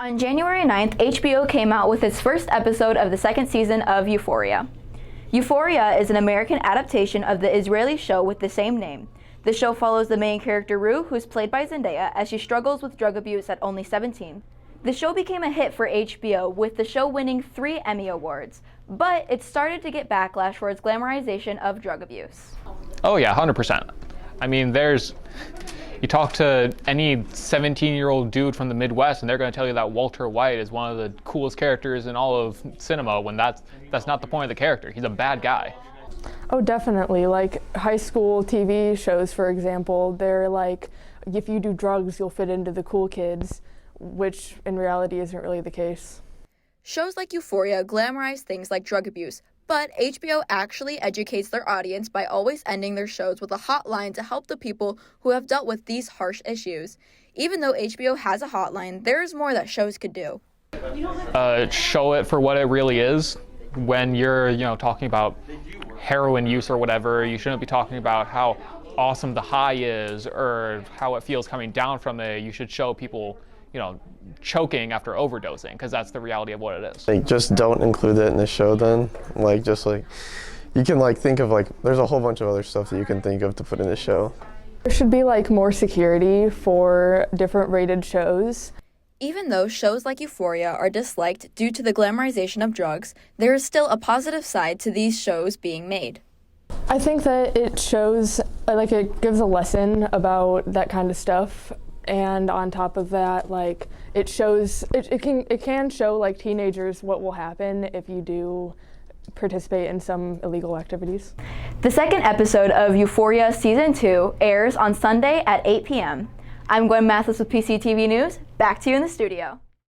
On January 9th, HBO came out with its first episode of the second season of Euphoria. Euphoria is an American adaptation of the Israeli show with the same name. The show follows the main character Rue, who's played by Zendaya, as she struggles with drug abuse at only 17. The show became a hit for HBO, with the show winning 3 Emmy Awards, but it started to get backlash for its glamorization of drug abuse. Oh yeah, 100%. I mean, you talk to any 17-year-old dude from the Midwest and they're going to tell you that Walter White is one of the coolest characters in all of cinema, when that's not the point of the character. He's a bad guy. Oh, definitely. Like high school TV shows, for example, they're like, if you do drugs, you'll fit into the cool kids, which in reality isn't really the case. Shows like Euphoria glamorize things like drug abuse, but HBO actually educates their audience by always ending their shows with a hotline to help the people who have dealt with these harsh issues. Even though HBO has a hotline, there is more that shows could do. Show it for what it really is. When you're, talking about heroin use or whatever, you shouldn't be talking about how awesome the high is or how it feels coming down from it. You should show people, choking after overdosing, because that's the reality of what it is. Like, just don't include that in the show then. You can think of there's a whole bunch of other stuff that you can think of to put in the show. There should be more security for different rated shows. Even though shows like Euphoria are disliked due to the glamorization of drugs, there is still a positive side to these shows being made. I think that it shows, it gives a lesson about that kind of stuff. And on top of that, it shows, it can show teenagers what will happen if you do participate in some illegal activities. The second episode of Euphoria Season 2 airs on Sunday at 8 p.m. I'm Gwen Mathis with PCTV News. Back to you in the studio.